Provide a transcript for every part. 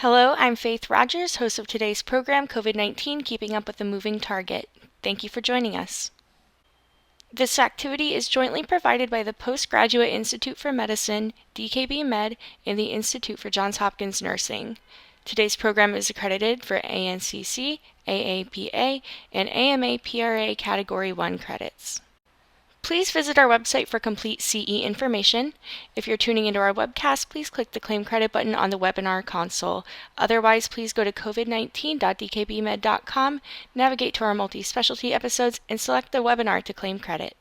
Hello, I'm Faith Rogers, host of today's program, COVID-19, Keeping Up with the Moving Target. Thank you for joining us. This activity is jointly provided by the Postgraduate Institute for Medicine, DKB Med, and the Institute for Johns Hopkins Nursing. Today's program is accredited for ANCC, AAPA, and AMA-PRA Category 1 credits. Please visit our website for complete CE information. If you're tuning into our webcast, please click the Claim Credit button on the webinar console. Otherwise, please go to covid19.dkbmed.com, navigate to our multi-specialty episodes, and select the webinar to claim credit.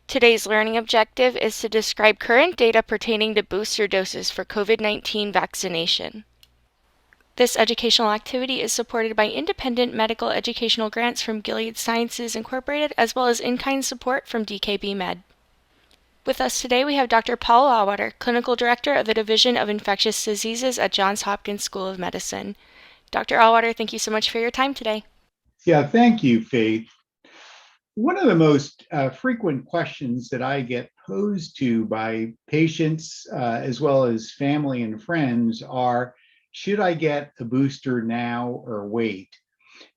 Today's learning objective is to describe current data pertaining to booster doses for COVID-19 vaccination. This educational activity is supported by independent medical educational grants from Gilead Sciences Incorporated, as well as in-kind support from DKB Med. With us today, we have Dr. Paul Auwaerter, Clinical Director of the Division of Infectious Diseases at Johns Hopkins School of Medicine. Dr. Auwaerter, thank you so much for your time today. Yeah, thank you, Faith. One of the most frequent questions that I get posed to by patients as well as family and friends are, should I get a booster now or wait?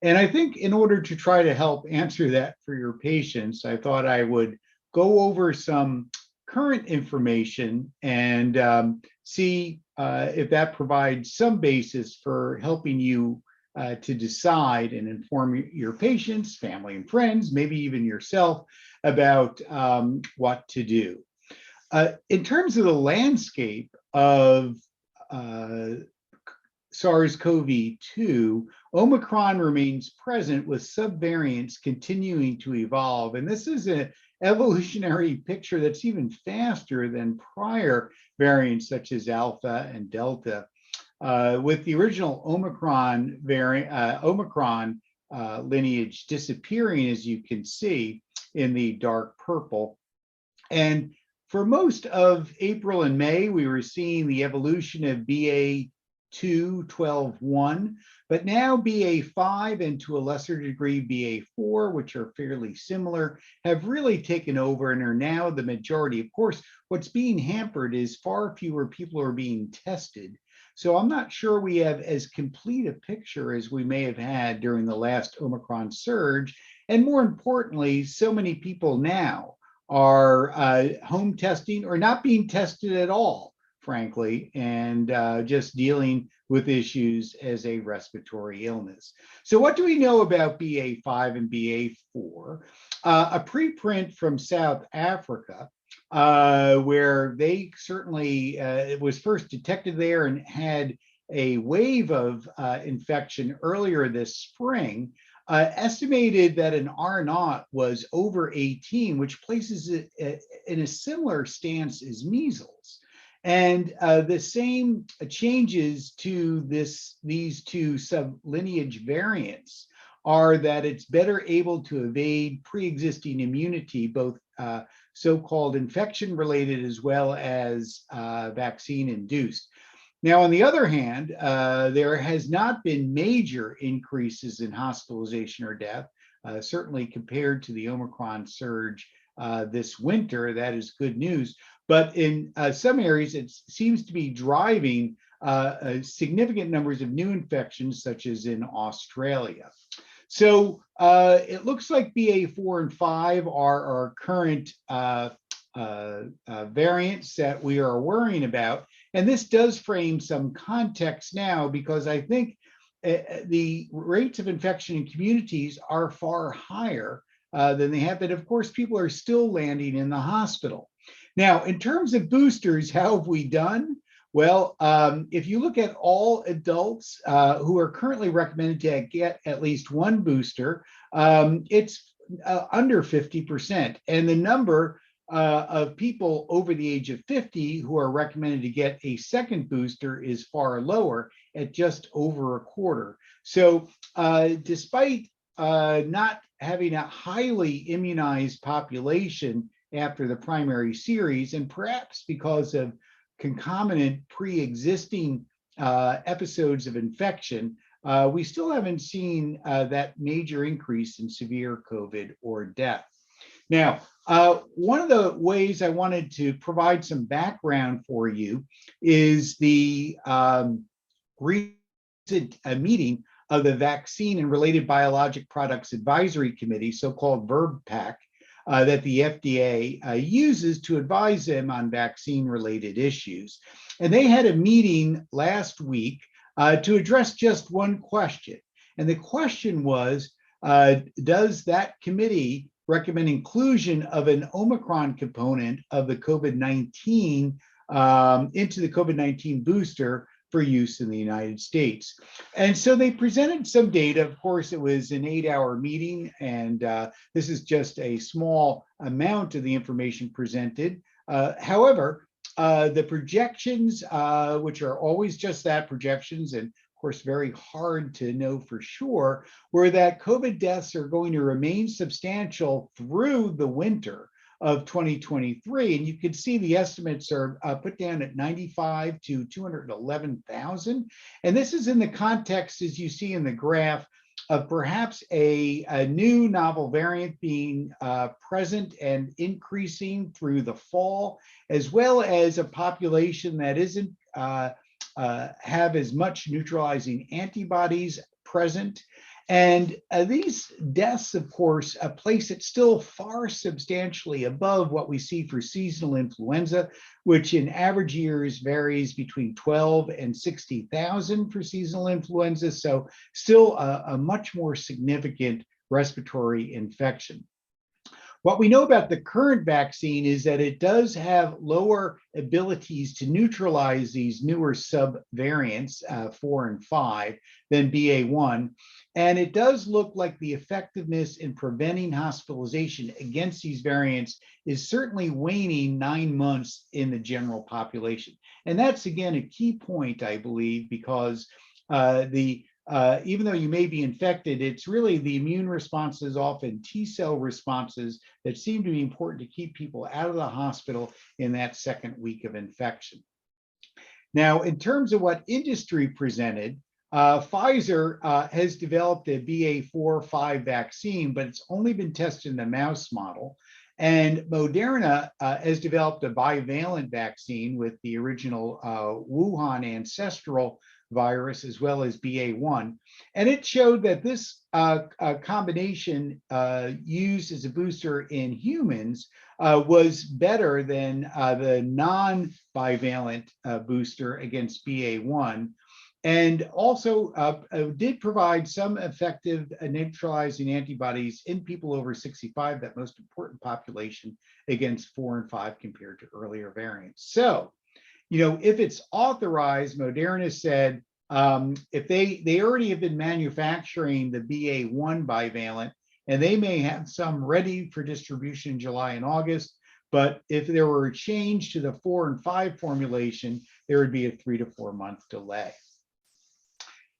And I think in order to try to help answer that for your patients, I thought I would go over some current information and see if that provides some basis for helping you to decide and inform your patients, family and friends, maybe even yourself, about what to do. In terms of the landscape of SARS-CoV-2, Omicron remains present with subvariants continuing to evolve. And this is an evolutionary picture that's even faster than prior variants such as Alpha and Delta. With the original Omicron lineage disappearing, as you can see in the dark purple. And for most of April and May, we were seeing the evolution of BA.2.12.1, but now BA.5 and to a lesser degree BA.4, which are fairly similar, have really taken over and are now the majority. Of course, what's being hampered is far fewer people are being tested. So I'm not sure we have as complete a picture as we may have had during the last Omicron surge. And more importantly, so many people now are home testing or not being tested at all, frankly, and just dealing with issues as a respiratory illness. So what do we know about BA.5 and BA.4? A preprint from South Africa, where they certainly, it was first detected there and had a wave of infection earlier this spring, estimated that an R0 was over 18, which places it in a similar stance as measles. And the same changes to these two sublineage variants are that it's better able to evade pre-existing immunity, both so-called infection-related as well as vaccine-induced. Now, on the other hand, there has not been major increases in hospitalization or death, certainly compared to the Omicron surge this winter. That is good news. But in some areas, it seems to be driving significant numbers of new infections, such as in Australia. So it looks like BA.4 and 5 are our current variants that we are worrying about. And this does frame some context now, because I think the rates of infection in communities are far higher than they have been. Of course, people are still landing in the hospital. Now, in terms of boosters, how have we done? Well, if you look at all adults who are currently recommended to get at least one booster, it's under 50%. And the number of people over the age of 50 who are recommended to get a second booster is far lower at just over a quarter. So despite not having a highly immunized population after the primary series, and perhaps because of concomitant pre-existing episodes of infection, we still haven't seen that major increase in severe COVID or death. Now, one of the ways I wanted to provide some background for you is the recent meeting of the Vaccine and Related Biologic Products Advisory Committee, so-called VRBPAC, that the FDA uses to advise them on vaccine-related issues. And they had a meeting last week to address just one question. And the question was, does that committee recommend inclusion of an Omicron component of the COVID-19 into the COVID-19 booster for use in the United States? And so they presented some data. Of course, it was an 8-hour meeting, and this is just a small amount of the information presented. However, the projections, which are always just that, projections, and of course very hard to know for sure, were that COVID deaths are going to remain substantial through the winter of 2023. And you can see the estimates are put down at 95 to 211,000. And this is in the context, as you see in the graph, of perhaps a new novel variant being present and increasing through the fall, as well as a population that isn't have as much neutralizing antibodies present. And these deaths, of course, place it still far substantially above what we see for seasonal influenza, which in average years varies between 12 and 60,000 for seasonal influenza. So still a much more significant respiratory infection. What we know about the current vaccine is that it does have lower abilities to neutralize these newer subvariants, 4 and 5, than BA1. And it does look like the effectiveness in preventing hospitalization against these variants is certainly waning 9 months in the general population. And that's, again, a key point, I believe, because even though you may be infected, it's really the immune responses, often T-cell responses, that seem to be important to keep people out of the hospital in that second week of infection. Now, in terms of what industry presented, Pfizer has developed a BA.4/5 vaccine, but it's only been tested in the mouse model. And Moderna has developed a bivalent vaccine with the original Wuhan ancestral virus as well as BA1. And it showed that this combination used as a booster in humans was better than the non-bivalent booster against BA1. And also did provide some effective neutralizing antibodies in people over 65, that most important population, against 4 and 5 compared to earlier variants. So, if it's authorized, Moderna said, if they already have been manufacturing the BA1 bivalent, and they may have some ready for distribution in July and August, but if there were a change to the 4 and 5 formulation, there would be a 3 to 4 month delay.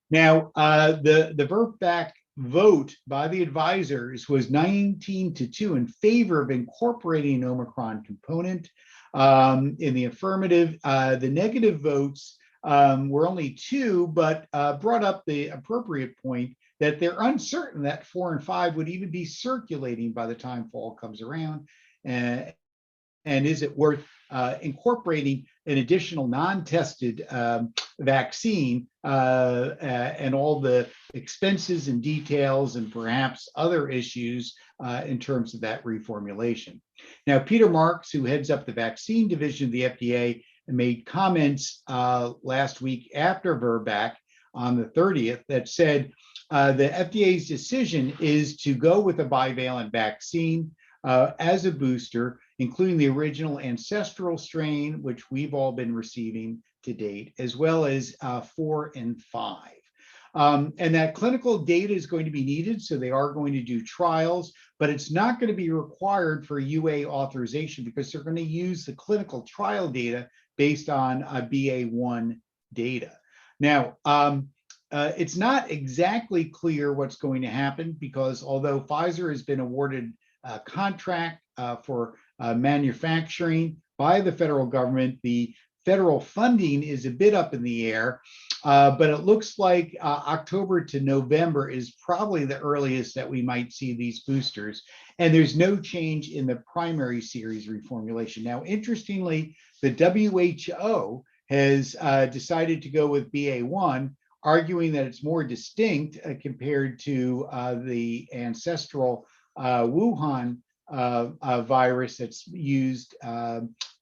Now, the VRBPAC vote by the advisors was 19-2 in favor of incorporating an Omicron component in the affirmative. The negative votes were only 2, but brought up the appropriate point that they're uncertain that 4 and 5 would even be circulating by the time fall comes around. And is it worth incorporating an additional non-tested vaccine and all the expenses and details and perhaps other issues in terms of that reformulation? Now, Peter Marks, who heads up the vaccine division of the FDA, made comments last week after VRBPAC on the 30th that said the FDA's decision is to go with a bivalent vaccine as a booster, including the original ancestral strain, which we've all been receiving to date, as well as 4 and 5. And that clinical data is going to be needed, so they are going to do trials, but it's not going to be required for UA authorization because they're going to use the clinical trial data based on BA1 data. Now, it's not exactly clear what's going to happen because although Pfizer has been awarded a contract for manufacturing by the federal government, the federal funding is a bit up in the air, but it looks like October to November is probably the earliest that we might see these boosters. And there's no change in the primary series reformulation. Now, interestingly, the WHO has decided to go with BA1, arguing that it's more distinct compared to the ancestral Wuhan virus that's used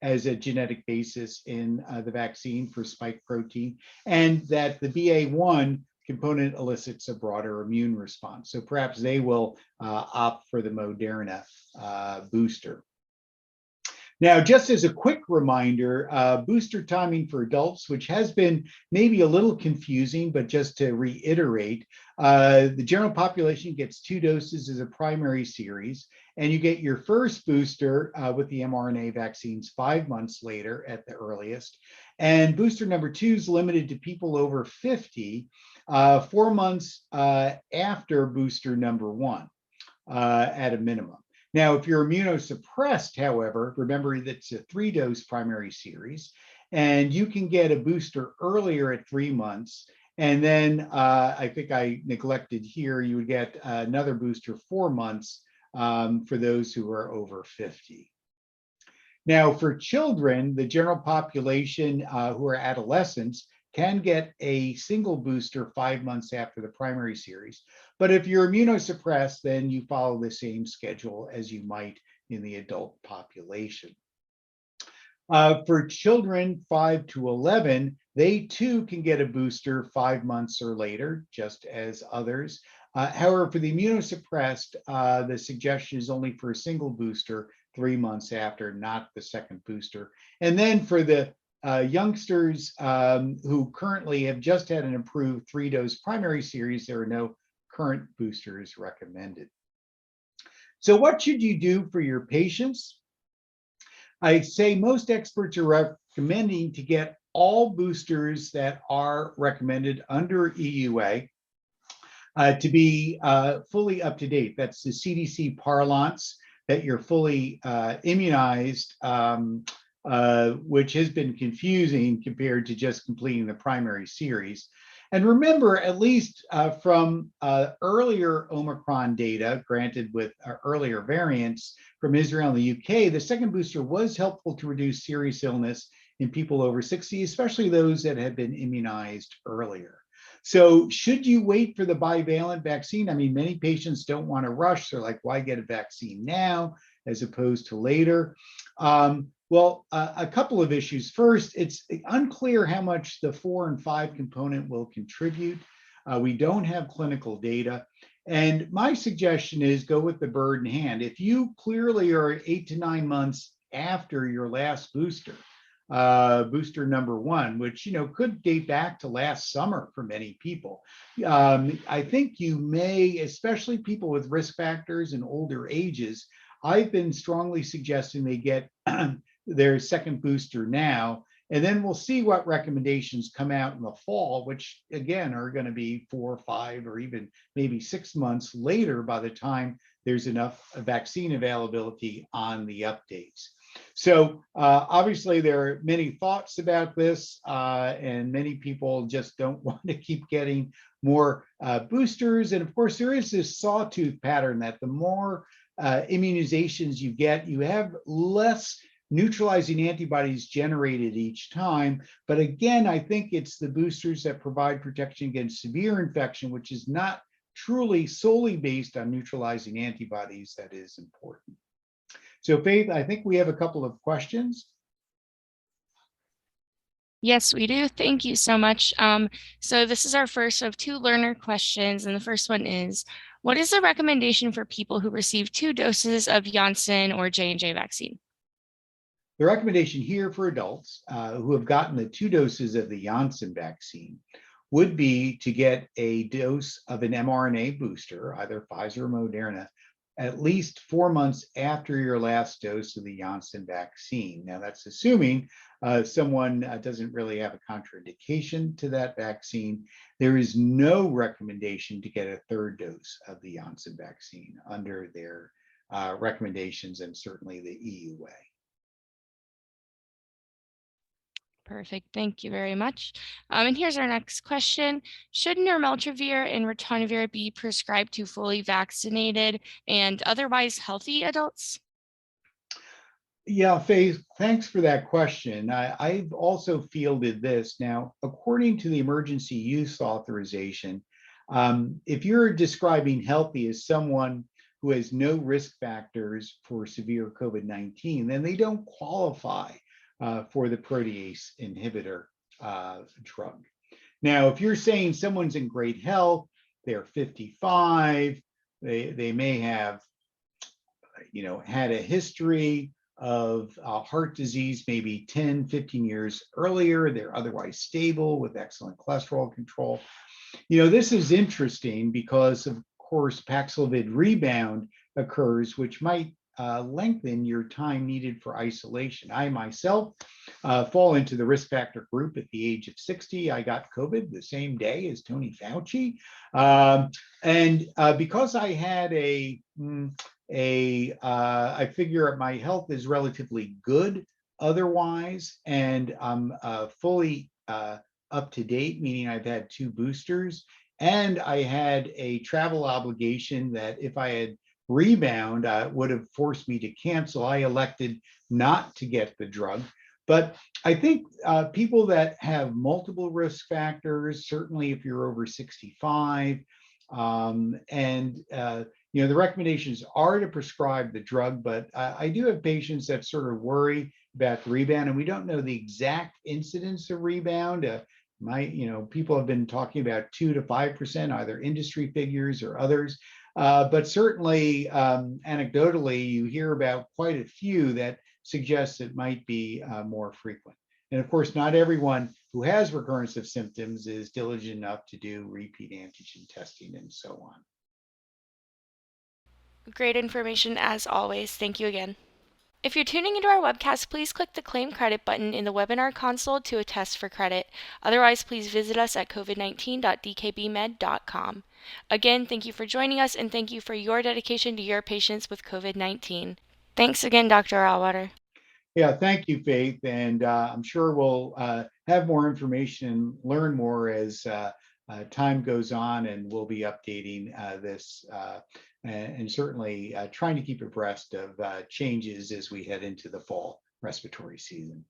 as a genetic basis in the vaccine for spike protein, and that the BA1 component elicits a broader immune response. So perhaps they will opt for the Moderna booster. Now, just as a quick reminder, booster timing for adults, which has been maybe a little confusing, but just to reiterate, the general population gets 2 doses as a primary series, and you get your first booster with the mRNA vaccines 5 months later at the earliest. And booster number 2 is limited to people over 50, 4 months after booster number 1 at a minimum. Now, if you're immunosuppressed, however, remember that it's a 3-dose primary series, and you can get a booster earlier at 3 months. And then I think I neglected here, you would get another booster 4 months for those who are over 50. Now, for children, the general population who are adolescents can get a single booster 5 months after the primary series. But if you're immunosuppressed, then you follow the same schedule as you might in the adult population. For children 5 to 11, they too can get a booster 5 months or later, just as others. However, for the immunosuppressed, the suggestion is only for a single booster 3 months after, not the second booster. And then for the youngsters who currently have just had an approved 3-dose primary series, there are no current boosters recommended. So what should you do for your patients? I say most experts are recommending to get all boosters that are recommended under EUA to be fully up to date. That's the CDC parlance, that you're fully immunized, which has been confusing compared to just completing the primary series. And remember, at least from earlier Omicron data, granted with earlier variants from Israel and the UK, the second booster was helpful to reduce serious illness in people over 60, especially those that had been immunized earlier. So should you wait for the bivalent vaccine? I mean, many patients don't want to rush. They're like, why get a vaccine now as opposed to later? Well, a couple of issues. First, it's unclear how much the 4 and 5 component will contribute. We don't have clinical data. And my suggestion is go with the bird in hand. If you clearly are 8 to 9 months after your last booster, booster number 1, which could date back to last summer for many people, I think you may, especially people with risk factors and older ages, I've been strongly suggesting they get their second booster now, and then we'll see what recommendations come out in the fall, which again are going to be 4 or 5 or even maybe 6 months later by the time there's enough vaccine availability on the updates. So obviously there are many thoughts about this, and many people just don't want to keep getting more boosters. And of course, there is this sawtooth pattern that the more immunizations you get, you have less neutralizing antibodies generated each time. But again, I think it's the boosters that provide protection against severe infection, which is not truly solely based on neutralizing antibodies, that is important. So Faith, I think we have a couple of questions. Yes, we do. Thank you so much. So this is our first of 2 learner questions. And the first one is, what is the recommendation for people who receive 2 doses of Janssen or J&J vaccine? The recommendation here for adults who have gotten the 2 doses of the Janssen vaccine would be to get a dose of an mRNA booster, either Pfizer or Moderna, at least 4 months after your last dose of the Janssen vaccine. Now, that's assuming someone doesn't really have a contraindication to that vaccine. There is no recommendation to get a 3rd dose of the Janssen vaccine under their recommendations and certainly the EUA. Perfect. Thank you very much. And here's our next question. Should nirmatrelvir and ritonavir be prescribed to fully vaccinated and otherwise healthy adults? Yeah, Faith, thanks for that question. I've also fielded this. Now, according to the emergency use authorization, if you're describing healthy as someone who has no risk factors for severe COVID-19, then they don't qualify for the protease inhibitor drug. Now, if you're saying someone's in great health, they're 55, they may have had a history of heart disease maybe 10, 15 years earlier. They're otherwise stable with excellent cholesterol control. This is interesting because, of course, Paxlovid rebound occurs, which might lengthen your time needed for isolation. I myself fall into the risk factor group at the age of 60. I got COVID the same day as Tony Fauci. And because I had I figure my health is relatively good otherwise, and I'm fully up to date, meaning I've had 2 boosters, and I had a travel obligation that if I had rebound would have forced me to cancel. I elected not to get the drug. But I think people that have multiple risk factors, certainly if you're over 65, and the recommendations are to prescribe the drug, but I do have patients that sort of worry about the rebound, and we don't know the exact incidence of rebound. People have been talking about 2 to 5%, either industry figures or others. But certainly, anecdotally, you hear about quite a few that suggest it might be more frequent. And of course, not everyone who has recurrence of symptoms is diligent enough to do repeat antigen testing and so on. Great information as always. Thank you again. If you're tuning into our webcast, please click the Claim Credit button in the webinar console to attest for credit. Otherwise, please visit us at covid19.dkbmed.com. Again, thank you for joining us, and thank you for your dedication to your patients with COVID-19. Thanks again, Dr. Auwaerter. Yeah, thank you, Faith. And I'm sure we'll have more information and learn more as time goes on, and we'll be updating this and certainly trying to keep abreast of changes as we head into the fall respiratory season.